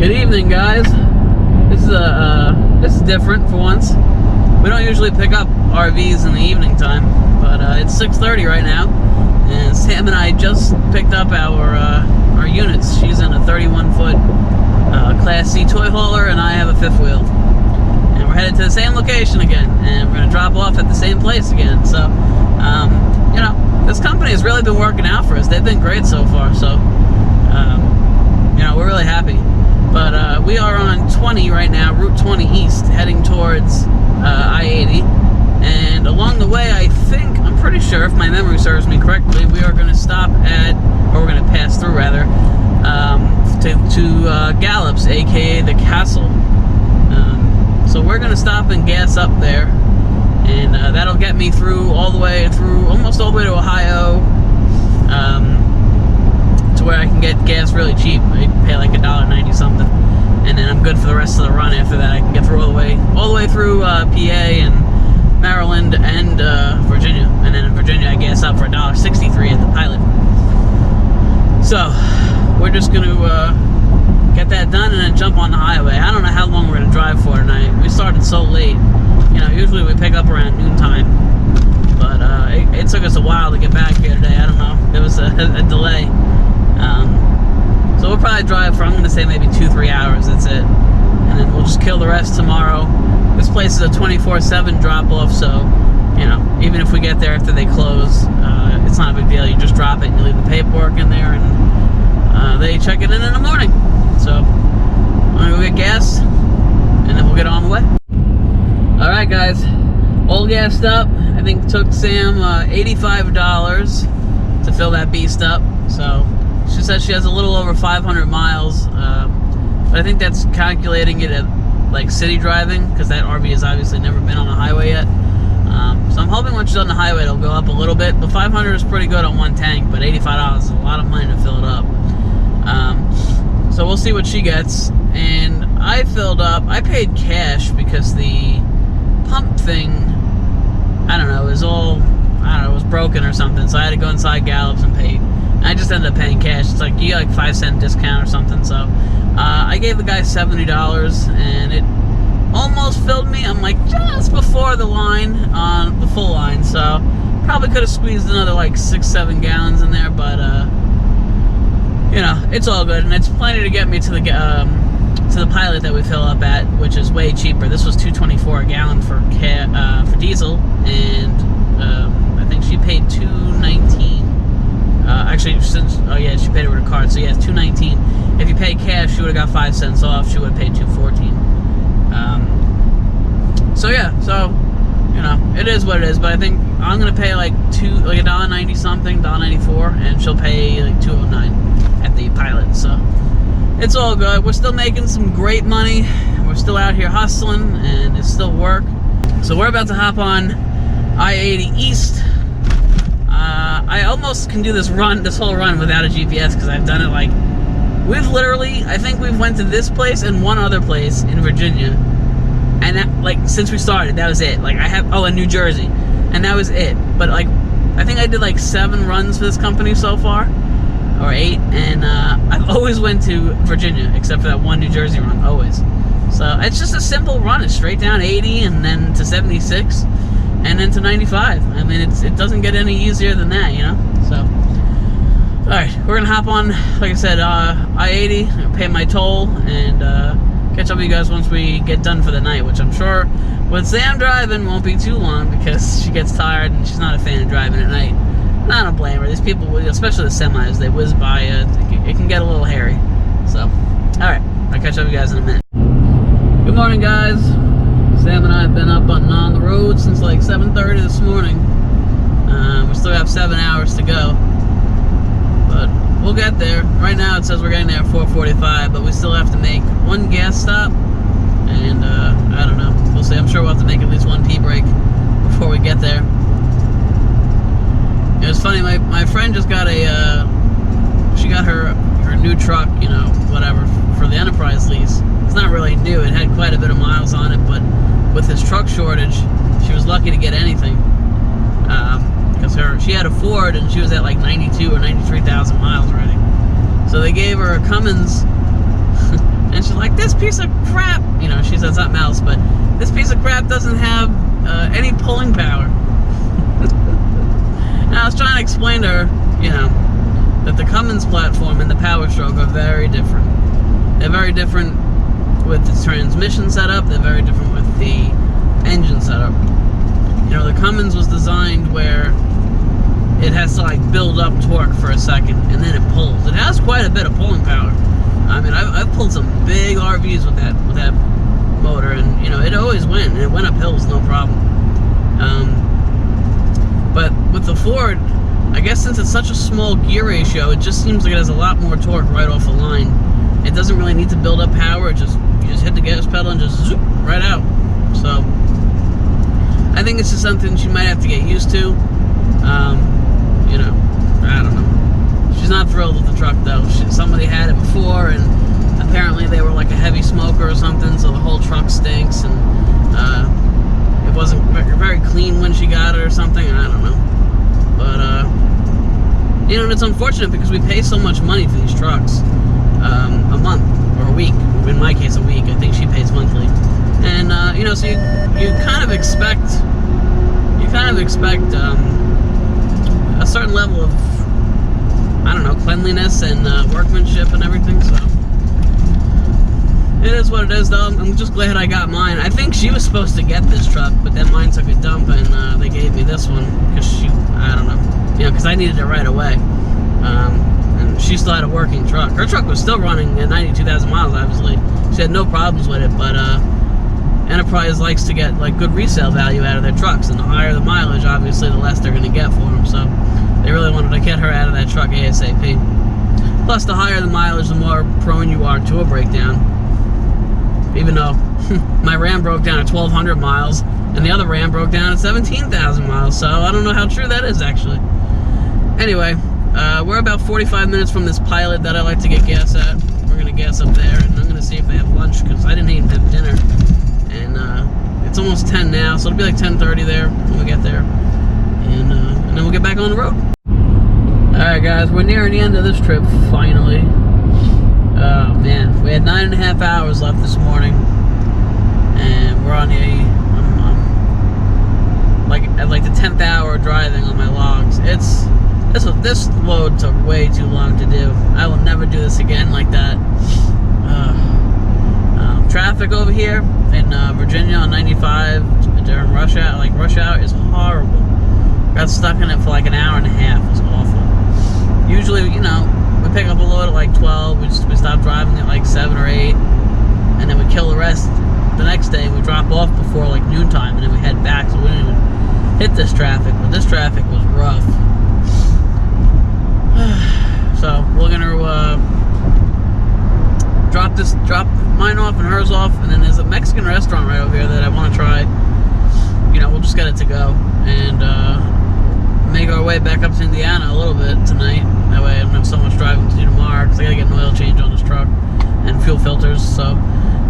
Good evening, guys. This is different for once. We don't usually pick up RVs in the evening time, but it's 6:30 right now, and Sam and I just picked up our units. She's in a 31-foot Class C toy hauler, and I have a fifth wheel. And we're headed to the same location again, and we're going to drop off at the same place again. So, you know, this company has really been working out for us. They've been great so far, so, you know, we're really happy. But we are on 20 right now, Route 20 East, heading towards I-80. And along the way, I'm pretty sure, if my memory serves me correctly, we are going to stop at, or we're going to pass through rather, to Gallops, aka the Castle. So we're going to stop and gas up there, and that'll get me through almost all the way to Ohio, to where I can get gas really cheap. I pay like $1.90 something, and then I'm good for the rest of the run. After that, I can get through all the way through PA and Maryland and Virginia, and then in Virginia I gas up for $1.63 at the Pilot. So we're just going to get that done and then jump on the highway. I don't know how long we're going to drive for tonight. We started so late. You know, usually we pick up around noontime, but it took us a while to get back here today. I don't know. There was a delay. So we'll probably drive for, I'm going to say, maybe 2-3 hours. That's it. And then we'll just kill the rest tomorrow. This place is a 24/7 drop-off, so, you know, even if we get there after they close, it's not a big deal. You just drop it and you leave the paperwork in there, and they check it in the morning. So I'm going to go get gas, and then we'll get on the way. Alright, guys. All gassed up. I think it took Sam $85 to fill that beast up. So she says she has a little over 500 miles, but I think that's calculating it at like city driving, because that RV has obviously never been on the highway yet. So I'm hoping when she's on the highway it'll go up a little bit, but 500 is pretty good on one tank, but $85 is a lot of money to fill it up. So we'll see what she gets. And I filled up, I paid cash because the pump thing, I don't know, it was broken or something, so I had to go inside Gallops and pay. I just ended up paying cash. It's like, you get like 5-cent discount or something. So I gave the guy $70, and it almost filled me. I'm like just before the line, on the full line. So probably could have squeezed another like 6-7 gallons in there, but you know, it's all good, and it's plenty to get me to the Pilot that we fill up at, which is way cheaper. This was $2.24 a gallon for diesel, and I think she paid $2.19. Actually, she paid it with her card, so yeah, it's $2.19. If you pay cash, she would have got 5 cents off. She would have paid $2.14. So yeah, so you know, it is what it is. But I think I'm gonna pay like $1.90 something, $1.94, and she'll pay like $2.09 at the Pilot. So it's all good. We're still making some great money. We're still out here hustling, and it's still work. So we're about to hop on I-80 East. I almost can do this whole run without a GPS, because I've done it like, I think we've went to this place and one other place in Virginia, and that, like, since we started, that was it. Like, in New Jersey, and that was it. But like, I think I did like 7 runs for this company so far, or 8, and I've always went to Virginia, except for that one New Jersey run, always. So it's just a simple run. It's straight down 80 and then to 76. And then to 95. I mean, it doesn't get any easier than that, you know? So, alright, we're gonna hop on, like I said, I-80, pay my toll, and catch up with you guys once we get done for the night, which I'm sure with Sam driving won't be too long, because she gets tired and she's not a fan of driving at night. And I don't blame her. These people, especially the semis, they whiz by, it can get a little hairy. So, alright, I'll catch up with you guys in a minute. Good morning, guys. Sam and I have been up on the road since like 7:30 this morning. We still have 7 hours to go, but we'll get there. Right now it says we're getting there at 4:45, but we still have to make one gas stop, and I don't know. We'll see. I'm sure we'll have to make at least one pee break before we get there. It was funny. My friend just got she got her new truck, you know, whatever, for the Enterprise lease. It's not really new. It had quite a bit of miles on it, but with this truck shortage, she was lucky to get anything, because she had a Ford and she was at like 92 or 93,000 miles already. So they gave her a Cummins, and she's like, this piece of crap, you know, she said something else, but this piece of crap doesn't have any pulling power. And I was trying to explain to her, you know, that the Cummins platform and the Powerstroke are very different. They're very different with the transmission setup, they're very different with the engine setup. You know, the Cummins was designed where it has to like build up torque for a second and then it pulls. It has quite a bit of pulling power. I mean, I've pulled some big RVs with that motor, and you know, it always went, and it went up hills no problem. But with the Ford, I guess since it's such a small gear ratio, it just seems like it has a lot more torque right off the line. It doesn't really need to build up power. You just hit the gas pedal and just zoop right out. So I think it's just something she might have to get used to. You know, I don't know. She's not thrilled with the truck though. Somebody had it before, and apparently they were like a heavy smoker or something, so the whole truck stinks, and it wasn't very clean when she got it or something. I don't know. But you know, and it's unfortunate because we pay so much money for these trucks. A month or a week. In my case, a week. I think she pays monthly. And you know, so you kind of expect a certain level of, I don't know, cleanliness and workmanship and everything. So it is what it is, though. I'm just glad I got mine. I think she was supposed to get this truck, but then mine took a dump, and they gave me this one because I don't know, you know, because I needed it right away. And she still had a working truck. Her truck was still running at 92,000 miles, obviously. She had no problems with it, but Enterprise likes to get like good resale value out of their trucks, and the higher the mileage, obviously, the less they're going to get for them. So they really wanted to get her out of that truck ASAP. Plus, the higher the mileage, the more prone you are to a breakdown. Even though my Ram broke down at 1,200 miles, and the other Ram broke down at 17,000 miles, so I don't know how true that is, actually. Anyway, we're about 45 minutes from this Pilot that I like to get gas at. We're going to gas up there, and I'm going to see if they have lunch, because I didn't even have dinner. And it's almost 10 now, so it'll be like 10:30 there when we get there. And then we'll get back on the road. Alright guys, we're nearing the end of this trip, finally. Oh man, we had 9.5 hours left this morning, and we're on like the 10th hour driving on my logs. This load took way too long to do. I will never do this again like that. Traffic over here in Virginia on 95 during rush hour is horrible. Got stuck in it for like an hour and a half. It was awful. Usually, you know, we pick up a load at like 12, we stop driving at like 7 or 8, and then we kill the rest the next day. We drop off before like noontime, and then we head back, so we didn't even hit this traffic, but this traffic was rough. So we're gonna drop mine off and hers off, and then there's a Mexican restaurant right over here that I want to try. You know, we'll just get it to go, and make our way back up to Indiana a little bit tonight. That way I don't have so much driving to do tomorrow, because I gotta get an oil change on this truck and fuel filters, so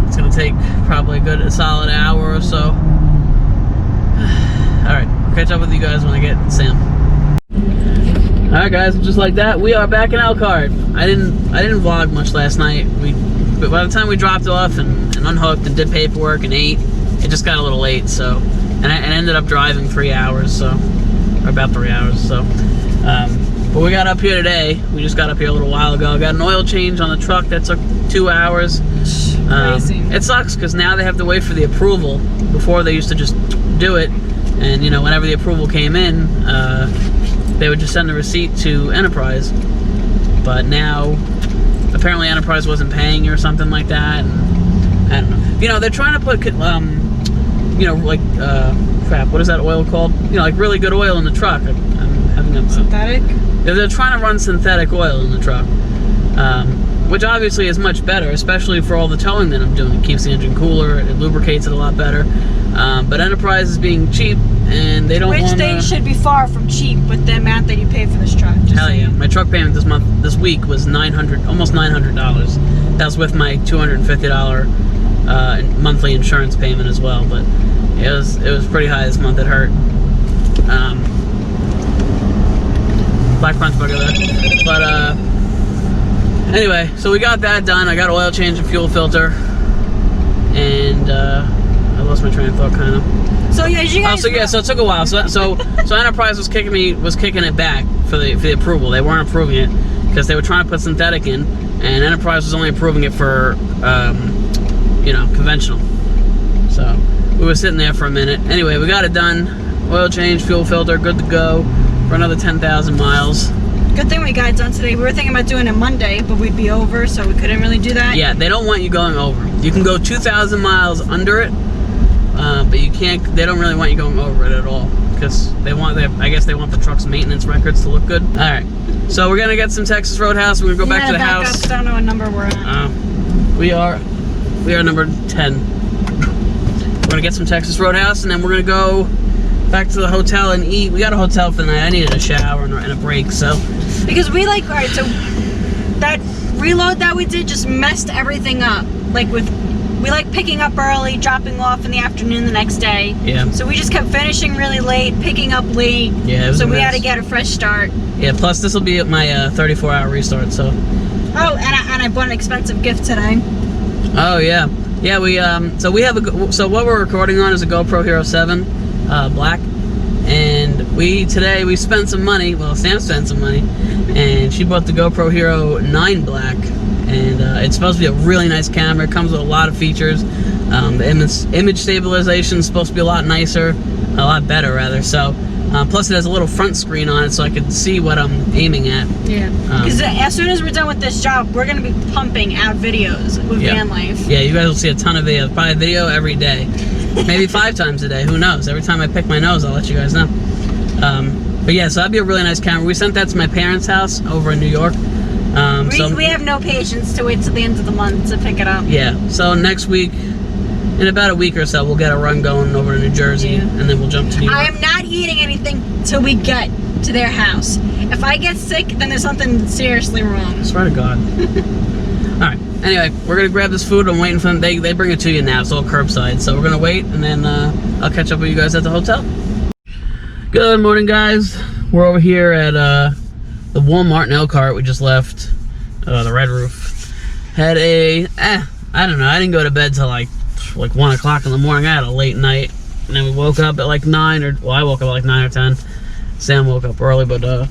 it's gonna take probably a solid hour or so. Alright, I'll catch up with you guys when I get Sam. Alright guys, just like that, we are back in Elkhart. I didn't vlog much last night. But by the time we dropped off and unhooked and did paperwork and ate, it just got a little late, so, and I ended up driving 3 hours, so, or about 3 hours, so, but we got up here today. We just got up here a little while ago. Got an oil change on the truck that took 2 hours. Crazy. It sucks because now they have to wait for the approval. Before they used to just do it, and you know, whenever the approval came in, they would just send the receipt to Enterprise. But now, apparently Enterprise wasn't paying or something like that, and I don't know. You know, they're trying to put, you know, like, crap, what is that oil called? You know, like really good oil in the truck. I'm having a... Synthetic? They're trying to run synthetic oil in the truck, which obviously is much better, especially for all the towing that I'm doing. It keeps the engine cooler, it lubricates it a lot better. But Enterprise is being cheap, and they don't want to... Which they should be far from cheap with the amount that you pay for this truck. Hell yeah. My truck payment this week was almost $900. That was with my $250 monthly insurance payment as well, but it was pretty high this month. It hurt. Black Crunch Burger there. But Anyway, so we got that done. I got oil change and fuel filter, and I lost my train of thought, kind of. So yeah, you guys. So it took a while. So Enterprise was kicking it back for the approval. They weren't approving it because they were trying to put synthetic in, and Enterprise was only approving it for conventional. So we were sitting there for a minute. Anyway, we got it done. Oil change, fuel filter, good to go for another 10,000 miles. Good thing we got it done today. We were thinking about doing it Monday, but we'd be over, so we couldn't really do that. Yeah, they don't want you going over. You can go 2,000 miles under it, but you can't. They don't really want you going over it at all because I guess they want the truck's maintenance records to look good. All right, so we're gonna get some Texas Roadhouse. We're gonna go back to the house. Up. I don't know what number we're at. We are number 10. We're gonna get some Texas Roadhouse, and then we're gonna go back to the hotel and eat. We got a hotel for the night. I needed a shower and a break, so. Because we all right, so that reload that we did just messed everything up. We like picking up early, dropping off in the afternoon the next day. Yeah. So we just kept finishing really late, picking up late. Yeah, it was so we had to get a fresh start. Yeah, plus this will be my 34-hour restart, so. Oh, and I bought an expensive gift today. Oh, yeah. Yeah, so what we're recording on is a GoPro Hero 7 Black. And today we spent some money. Well, Sam spent some money, and she bought the GoPro Hero 9 Black, and it's supposed to be a really nice camera. It comes with a lot of features. The image stabilization is supposed to be a lot nicer, a lot better rather. So, plus it has a little front screen on it, so I can see what I'm aiming at. Yeah. Because as soon as we're done with this job, we're gonna be pumping out videos with van life. Yeah, you guys will see a ton of videos. Probably a video every day. Maybe 5 times a day, who knows? Every time I pick my nose, I'll let you guys know. But yeah, so that'd be a really nice camera. We sent that to my parents' house over in New York. We have no patience to wait till the end of the month to pick it up. Yeah, so next week, in about a week or so, we'll get a run going over to New Jersey, and then we'll jump to New York. I am not eating anything till we get to their house. If I get sick, then there's something seriously wrong. I swear to God. Alright, anyway, we're going to grab this food. I'm waiting for them. They bring it to you now. It's all curbside. So we're going to wait, and then I'll catch up with you guys at the hotel. Good morning, guys. We're over here at the Walmart in Elkhart. We just left the Red Roof. Had I don't know. I didn't go to bed till like 1 o'clock in the morning. I had a late night. And then we woke up at like 9 or... Well, I woke up at like 9 or 10. Sam woke up early, but...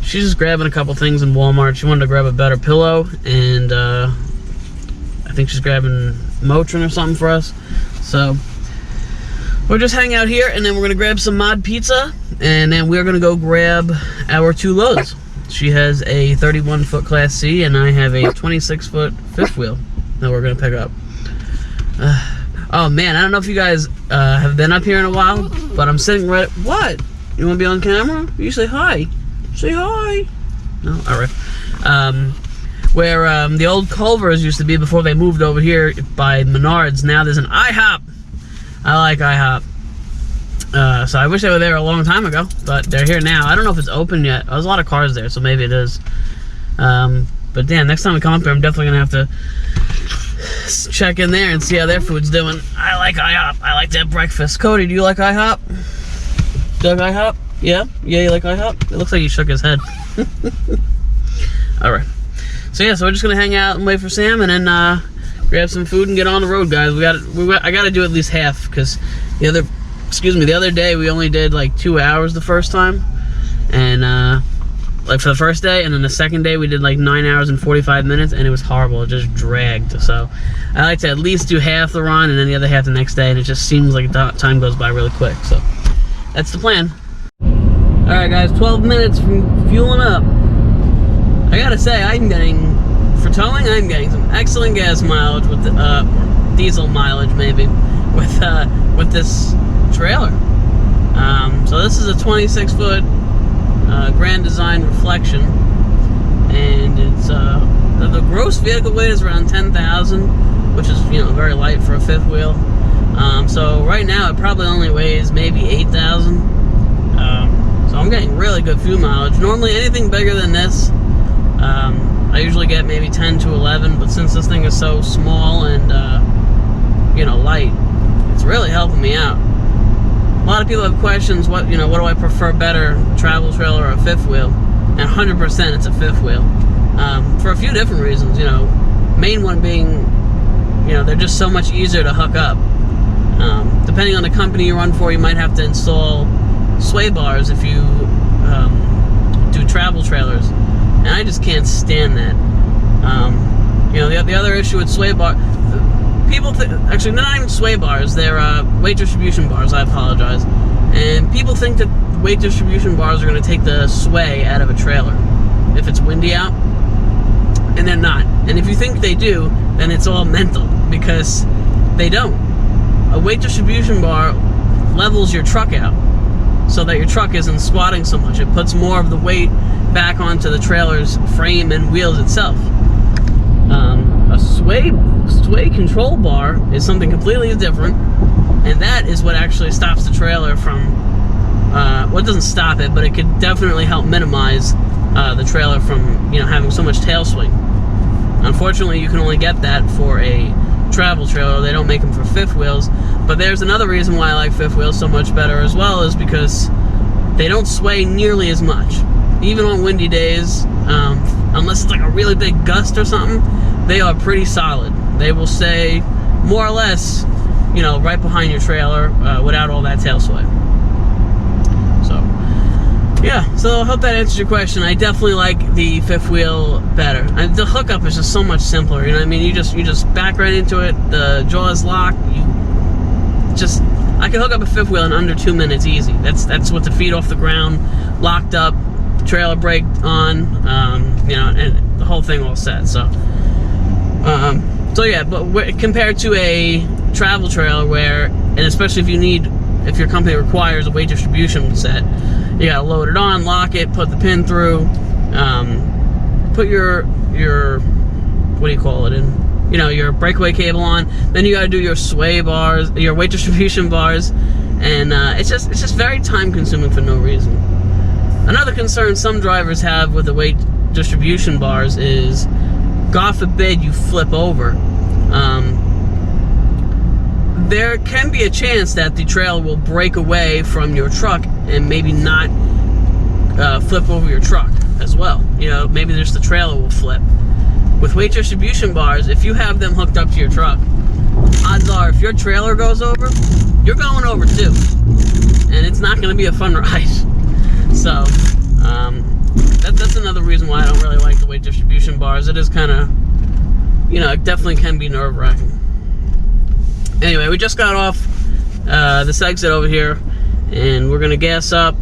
she's just grabbing a couple things in Walmart. She wanted to grab a better pillow, and I think she's grabbing Motrin or something for us. So we'll just hang out here, and then we're gonna grab some mod pizza, and then we're gonna go grab our 2 loads. She has a 31-foot Class C, and I have a 26-foot fifth wheel that we're gonna pick up. Oh man, I don't know if you guys have been up here in a while, but I'm sitting right. What? You want to be on camera? You say hi. Say hi. No? Alright. Where the old Culver's used to be before they moved over here by Menards, now there's an IHOP. I like IHOP. So I wish they were there a long time ago, but they're here now. I don't know if it's open yet. There's a lot of cars there, so maybe it is. But damn, next time we come up here, I'm definitely going to have to check in there and see how their food's doing. I like IHOP. I like that breakfast. Cody, do you like IHOP? Do you like IHOP? Yeah? Yeah, you like IHOP? It looks like he shook his head. Alright. So yeah, so we're just gonna hang out and wait for Sam, and then grab some food and get on the road, guys. I gotta do at least half, because the other day we only did like 2 hours the first time, and like for the first day, and then the second day we did like 9 hours and 45 minutes, and it was horrible. It just dragged. So I like to at least do half the run and then the other half the next day, and it just seems like time goes by really quick. So that's the plan. Alright guys, 12 minutes from fueling up. I gotta say, for towing, I'm getting some excellent gas mileage with diesel mileage maybe, with this trailer. So this is a 26-foot Grand Design Reflection, and it's the gross vehicle weight is around 10,000, which is very light for a fifth wheel. So right now it probably only weighs maybe 8,000. So I'm getting really good fuel mileage. Normally anything bigger than this, I usually get maybe 10 to 11, but since this thing is so small and light, it's really helping me out. A lot of people have questions, what do I prefer better, travel trailer or a fifth wheel? And 100% it's a fifth wheel. for a few different reasons. Main one being, they're just so much easier to hook up. Depending on the company you run for, you might have to install sway bars if you do travel trailers, and I just can't stand that. The other issue with sway bar, people actually, they're not even sway bars, they're weight distribution bars, I apologize, and people think that weight distribution bars are going to take the sway out of a trailer if it's windy out, and they're not. And if you think they do, then it's all mental, because they don't. A weight distribution bar levels your truck out so that your truck isn't squatting so much. It puts more of the weight back onto the trailer's frame and wheels itself. A sway control bar is something completely different, and that is what actually stops the trailer from, well, it doesn't stop it, but it could definitely help minimize the trailer from, having so much tail swing. Unfortunately, you can only get that for a travel trailer. They don't make them for fifth wheels. But there's another reason why I like fifth wheels so much better as well, is because they don't sway nearly as much. Even on windy days, unless it's like a really big gust or something, they are pretty solid. They will stay more or less, right behind your trailer without all that tail sway. So I hope that answers your question. I definitely like the fifth wheel better. And the hookup is just so much simpler. You know what I mean? You just back right into it. The jaw is locked. I can hook up a fifth wheel in under 2 minutes easy. That's with the feet off the ground, locked up, trailer brake on, and the whole thing all set. So yeah, but compared to a travel trailer and especially if your company requires a weight distribution set, you gotta load it on, lock it, put the pin through, put your what do you call it in, your breakaway cable on. Then you gotta do your sway bars, your weight distribution bars, and it's just very time consuming for no reason. Another concern some drivers have with the weight distribution bars is, God forbid you flip over. There can be a chance that the trailer will break away from your truck and maybe not flip over your truck as well. Maybe just the trailer will flip. With weight distribution bars, if you have them hooked up to your truck, odds are if your trailer goes over, you're going over too. And it's not going to be a fun ride. So, that's another reason why I don't really like the weight distribution bars. It is kind of, it definitely can be nerve-wracking. Anyway, we just got off this exit over here, and we're gonna gas up.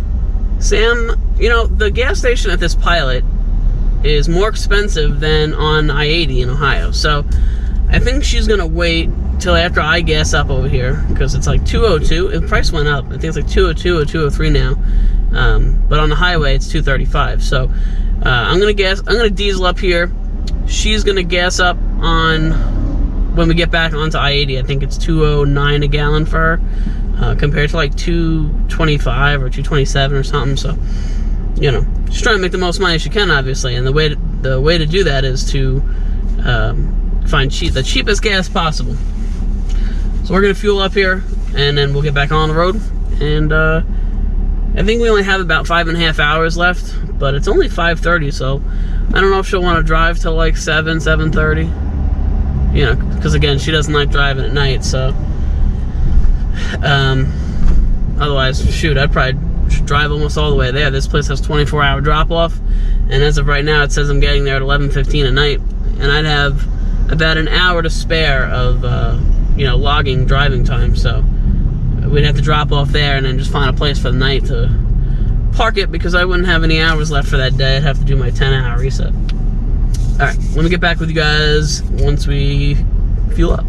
Sam, the gas station at this Pilot is more expensive than on I-80 in Ohio, so I think she's gonna wait till after I gas up over here, because it's like $202. The price went up. I think it's like $202 or $203 now, but on the highway it's $235. So I'm gonna diesel up here. She's gonna gas up on. When we get back onto I-80, I think it's $2.09 a gallon for her, compared to like $2.25 or $2.27 or something. So, she's trying to make the most money she can, obviously, and the way to do that is to find the cheapest gas possible. So we're gonna fuel up here, and then we'll get back on the road. And I think we only have about 5.5 hours left, but it's only 5:30, so I don't know if she'll want to drive till like 7:30. Because again, she doesn't like driving at night, so otherwise, shoot, I'd probably drive almost all the way there. This place has 24-hour drop-off, and as of right now, it says I'm getting there at 11:15 at night, and I'd have about an hour to spare of logging driving time. So we'd have to drop off there and then just find a place for the night to park it, because I wouldn't have any hours left for that day. I'd have to do my 10-hour reset. Alright, let me get back with you guys once we fuel up.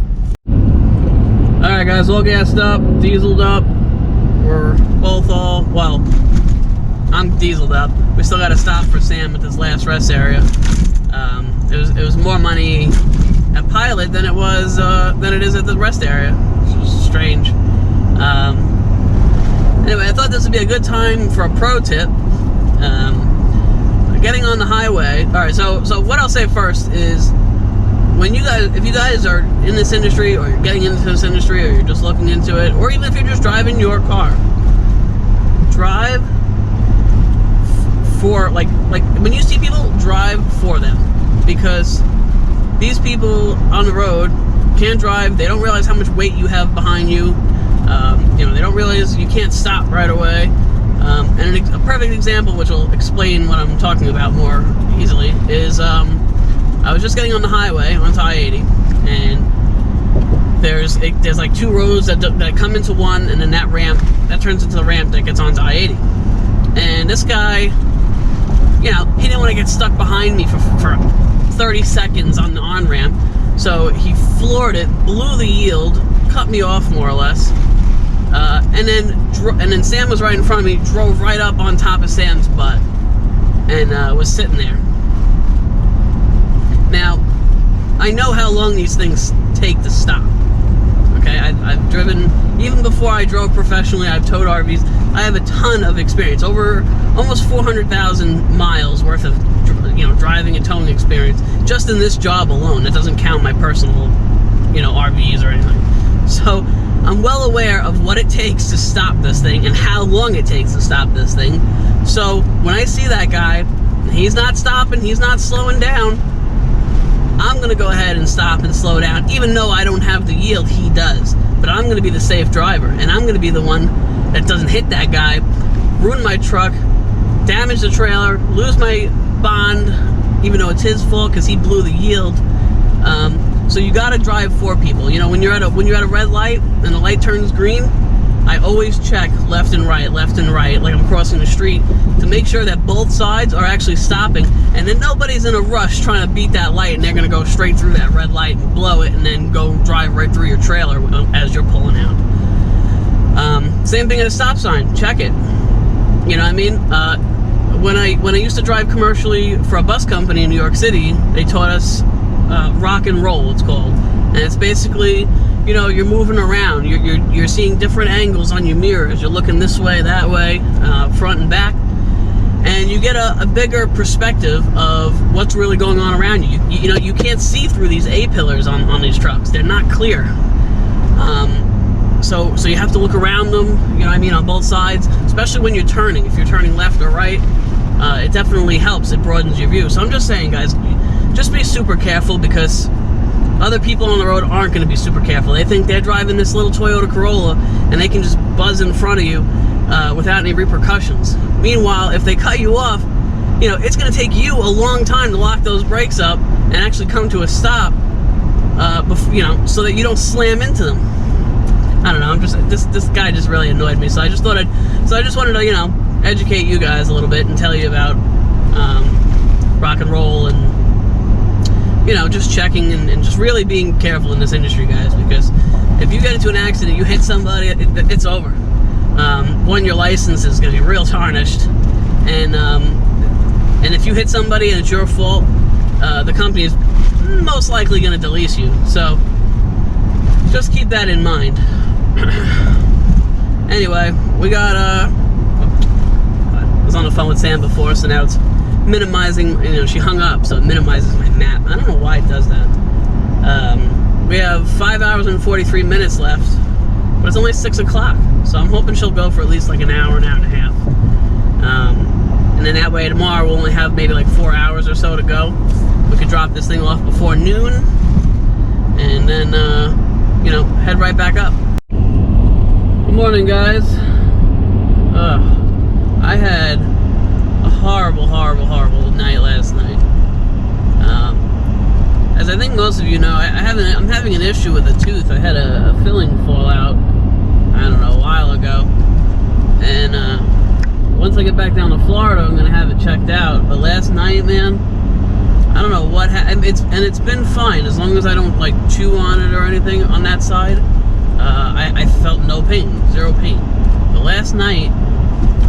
Alright guys, all gassed up, dieseled up. We're both I'm dieseled up. We still got to stop for Sam at this last rest area. It was more money at Pilot than it is at the rest area, which was strange. Anyway, I thought this would be a good time for a pro tip. Getting on the highway. All right, so what I'll say first is, if you guys are in this industry, or you're getting into this industry, or you're just looking into it, or even if you're just driving your car, drive for like when you see people, drive for them. because these people on the road can't drive. They don't realize how much weight you have behind you. They don't realize you can't stop right away. And a perfect example, which will explain what I'm talking about more easily, is I was just getting on the highway onto I-80, and there's like two roads that come into one, and then that ramp that turns into the ramp that gets onto I-80. And this guy, he didn't want to get stuck behind me for 30 seconds on the on-ramp, so he floored it, blew the yield, cut me off more or less, and then Sam was right in front of me, drove right up on top of Sam's butt, and was sitting there. Now, I know how long these things take to stop. Okay, I've driven, even before I drove professionally, I've towed RVs. I have a ton of experience, over almost 400,000 miles worth of driving and towing experience just in this job alone. That doesn't count my personal RVs or anything. So I'm well aware of what it takes to stop this thing and how long it takes to stop this thing. So when I see that guy, he's not stopping, he's not slowing down, I'm going to go ahead and stop and slow down, even though I don't have the yield, he does. But I'm going to be the safe driver, and I'm going to be the one that doesn't hit that guy, ruin my truck, damage the trailer, lose my bond, even though it's his fault because he blew the yield. So you got to drive for people. When you're at a red light and the light turns green, I always check left and right, like I'm crossing the street, to make sure that both sides are actually stopping, and then nobody's in a rush trying to beat that light, and they're going to go straight through that red light and blow it, and then go drive right through your trailer as you're pulling out. Same thing at a stop sign. Check it. You know what I mean? When I used to drive commercially for a bus company in New York City, they taught us rock and roll, it's called, and it's basically, you're moving around, you're seeing different angles on your mirrors, you're looking this way, that way, front and back, and you get a bigger perspective of what's really going on around you. You can't see through these A-pillars on these trucks. They're not clear. So you have to look around them, on both sides, especially when you're turning. If you're turning left or right, it definitely helps. It broadens your view. So I'm just saying, guys, just be super careful, because other people on the road aren't going to be super careful. They think they're driving this little Toyota Corolla and they can just buzz in front of you without any repercussions. Meanwhile, if they cut you off, it's going to take you a long time to lock those brakes up and actually come to a stop, so that you don't slam into them. I don't know. This guy just really annoyed me. So I just wanted to educate you guys a little bit and tell you about rock and roll, and just checking and just really being careful in this industry, guys, because if you get into an accident, you hit somebody, it's over. One, your license is going to be real tarnished, and if you hit somebody and it's your fault, the company is most likely going to delete you. So just keep that in mind. Anyway, we got I was on the phone with Sam before, so now it's minimizing, she hung up, so it minimizes my map. I don't know why it does that. We have 5 hours and 43 minutes left, but it's only 6 o'clock, so I'm hoping she'll go for at least like an hour and a half. And then that way tomorrow we'll only have maybe like 4 hours or so to go. We could drop this thing off before noon, and then head right back up. Good morning, guys. I had a horrible night last night. As I think most of you know, I'm having an issue with a tooth. I had a filling fall out, I don't know, a while ago, and once I get back down to Florida, I'm gonna have it checked out. But last night, man, I don't know what happened. It's been fine as long as I don't like chew on it or anything on that side. I felt no pain, zero pain. But last night,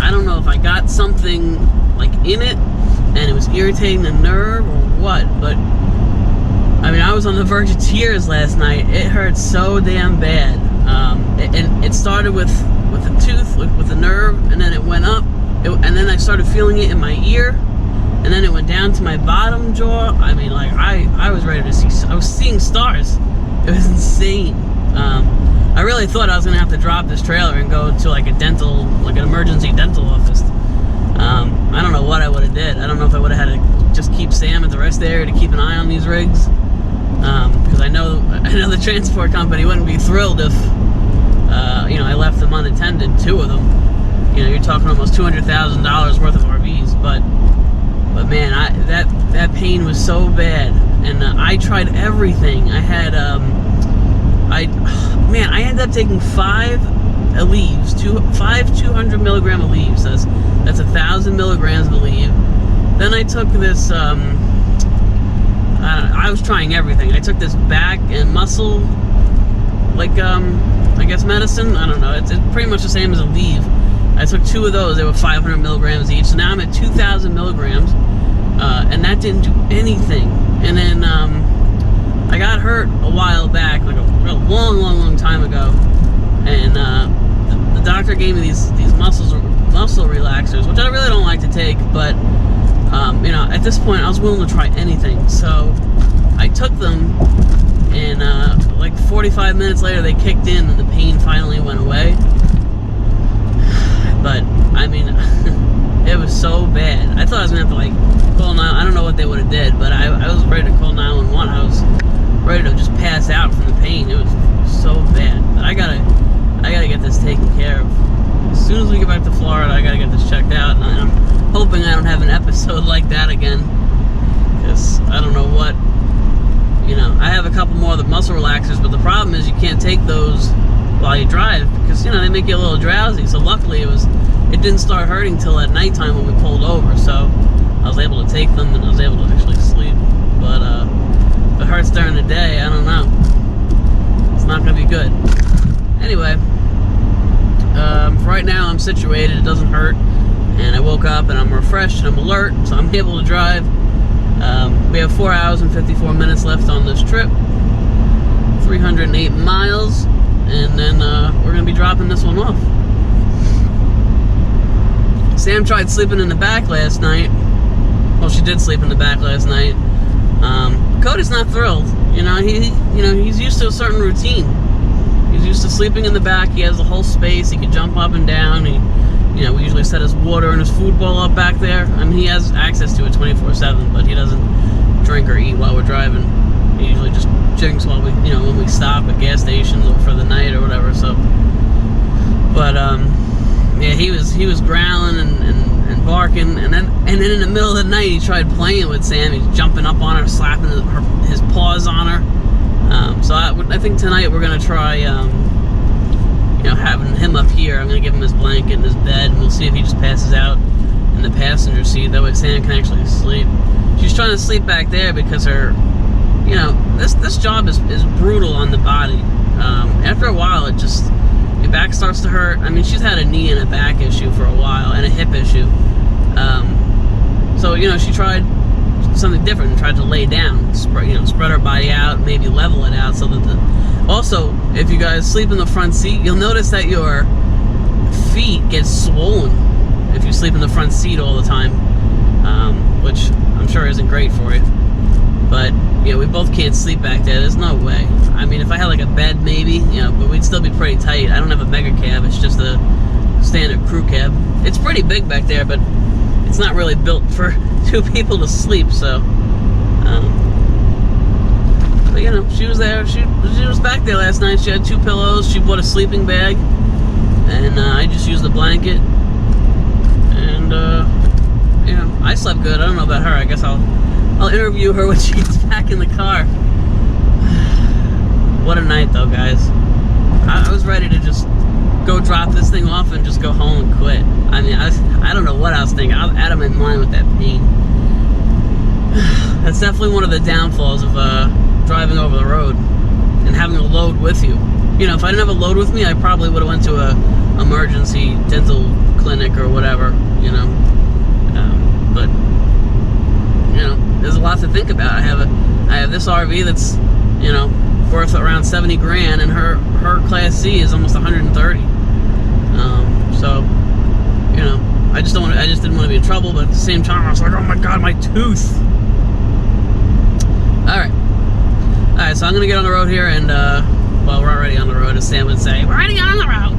I don't know if I got something like in it and it was irritating the nerve or what, but I was on the verge of tears last night. It hurt so damn bad. And it started with the tooth, with the nerve, and then it went up, and then I started feeling it in my ear, and then it went down to my bottom jaw. I was ready to see, I was seeing stars. It was insane. I really thought I was gonna have to drop this trailer and go to like an emergency dental office. I don't know what I would have did. I don't know if I would have had to just keep Sam at the rest area to keep an eye on these rigs, because I know the transport company wouldn't be thrilled if I left them unattended, 2 of them. You're talking almost $200,000 worth of RVs, but man, that pain was so bad, and I tried everything. I had I ended up taking 5 Aleve, 200 milligram Aleve. That's 1,000 milligrams of Aleve. Then I took this. I was trying everything. I took this back and muscle, I guess medicine. I don't know. It's pretty much the same as Aleve. I took 2 of those. They were 500 milligrams each. So now I'm at 2,000 milligrams, and that didn't do anything. And then I got hurt a while back, like a long time ago, and the doctor gave me these muscle relaxers, which I really don't like to take, but at this point I was willing to try anything. So I took them, and like 45 minutes later they kicked in, and the pain finally went away. But I mean, it was so bad. I thought I was gonna have to call 9. I don't know what they would have did, but I was ready to call 911. I was ready to just pass out from the pain. It was so bad. But I gotta get this taken care of. As soon as we get back to Florida, I gotta get this checked out, and I'm hoping I don't have an episode like that again, because I don't know what. I have a couple more of the muscle relaxers, but the problem is you can't take those while you drive, because they make you a little drowsy. So luckily it didn't start hurting till at nighttime when we pulled over, so I was able to take them, and I was able to actually sleep. But if it hurts during the day, I don't know, it's not gonna be good. Anyway, for right now I'm situated, it doesn't hurt, and I woke up and I'm refreshed and I'm alert, so I'm able to drive. We have 4 hours and 54 minutes left on this trip, 308 miles, and then we're going to be dropping this one off. Sam tried sleeping in the back last night. Well, she did sleep in the back last night. Cody's not thrilled. He's used to a certain routine. He's used to sleeping in the back. He has the whole space. He can jump up and down. We usually set his water and his food bowl up back there. I mean, he has access to it 24/7, but he doesn't drink or eat while we're driving. He usually just drinks while when we stop at gas stations or for the night or whatever. So, but yeah, he was growling and barking, and then in the middle of the night he tried playing with Sam. He's jumping up on her, slapping his paws on her. So I think tonight we're gonna try having him up here. I'm gonna give him his blanket and his bed, and we'll see if he just passes out in the passenger seat. That way Sam can actually sleep. She's trying to sleep back there because her, this job is brutal on the body. After a while, your back starts to hurt. I mean, she's had a knee and a back issue for a while, and a hip issue. So she tried something different and tried to lay down, spread her body out, maybe level it out, so that also, if you guys sleep in the front seat, you'll notice that your feet get swollen if you sleep in the front seat all the time, which I'm sure isn't great for you. But we both can't sleep back there. There's no way. I mean, if I had like a bed, maybe, but we'd still be pretty tight. I don't have a mega cab. It's just a standard crew cab. It's pretty big back there, but it's not really built for 2 people to sleep. So, but she was there. She was back there last night. She had 2 pillows. She bought a sleeping bag, and I just used the blanket. And I slept good. I don't know about her. I guess I'll interview her when she gets back in the car. What a night, though, guys. I was ready to just go drop this thing off and just go home and quit. I mean, I don't know what I was thinking. I was out of my mind with that pain. That's definitely one of the downfalls of driving over the road and having a load with you. If I didn't have a load with me, I probably would have went to a emergency dental clinic or whatever. But there's a lot to think about. I have this RV that's worth around 70 grand, and her Class C is almost 130. So I just didn't want to be in trouble, but at the same time I was like, oh my god, my tooth. Alright, so I'm gonna get on the road here, and well, we're already on the road, as Sam would say. We're already on the road.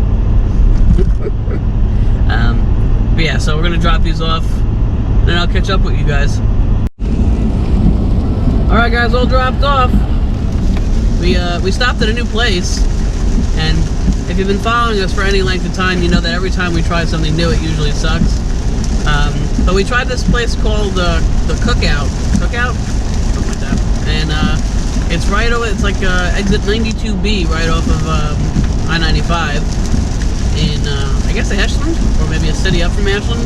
But yeah, so we're gonna drop these off, and then I'll catch up with you guys. All right, guys, all dropped off. We stopped at a new place, and if you've been following us for any length of time, you know that every time we try something new, it usually sucks. But we tried this place called the Cookout, something like that, and it's right over. It's like exit 92B, right off of I-95 in I guess Ashland, or maybe a city up from Ashland.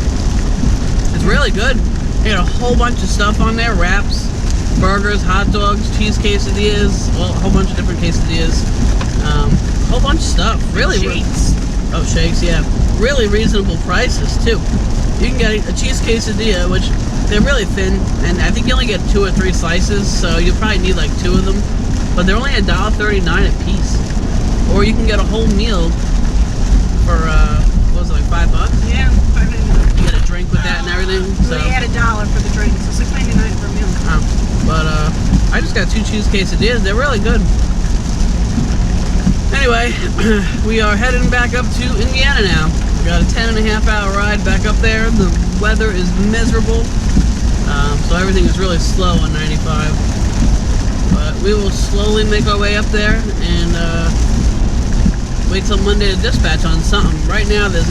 It's really good. They got a whole bunch of stuff on there: wraps, burgers, hot dogs, cheese quesadillas, a whole bunch of different quesadillas, a whole bunch of stuff. Really, Shakes. Oh, shakes, yeah. Really reasonable prices too. You can get a cheese quesadilla, which they're really thin, and I think you only get 2 or 3 slices, so you'll probably need like 2 of them. But they're only $1.39 a piece. Or you can get a whole meal for what was it, like $5? Yeah, $5.99. You get a drink with that and everything. So We had $1 for the drink, so $6.99 for a meal. But I just got 2 cheese quesadillas. They're really good. Anyway, we are heading back up to Indiana now. We got a 10.5-hour ride back up there. The weather is miserable, so everything is really slow on 95. But we will slowly make our way up there and wait till Monday to dispatch on something. Right now, there's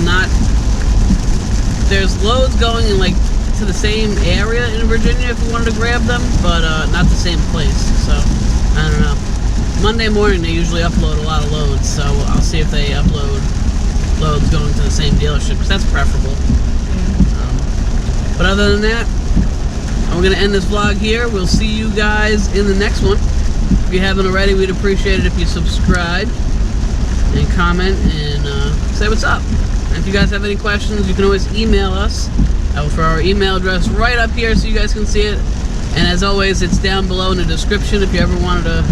loads going in like to the same area in Virginia if we wanted to grab them, but not the same place. So I don't know. Monday morning they usually upload a lot of loads, so I'll see if they upload loads going to the same dealership, because that's preferable. But other than that, I'm going to end this vlog here. We'll see you guys in the next one. If you haven't already, we'd appreciate it if you subscribe and comment and say what's up. And if you guys have any questions, you can always email us for our email address right up here so you guys can see it. And as always, it's down below in the description if you ever wanted to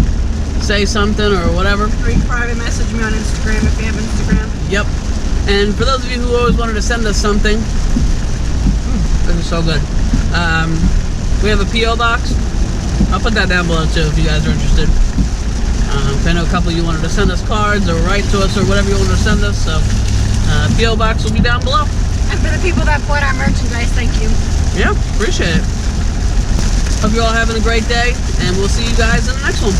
say something or whatever. Or you can private message me on Instagram if you have Instagram. Yep. And for those of you who always wanted to send us something, this is so good. We have a P.O. box. I'll put that down below too if you guys are interested. I know a couple of you wanted to send us cards or write to us or whatever you wanted to send us, so P.O. box will be down below. And for the people that bought our merchandise, thank you. Yeah, appreciate it. Hope you're all having a great day, and we'll see you guys in the next one.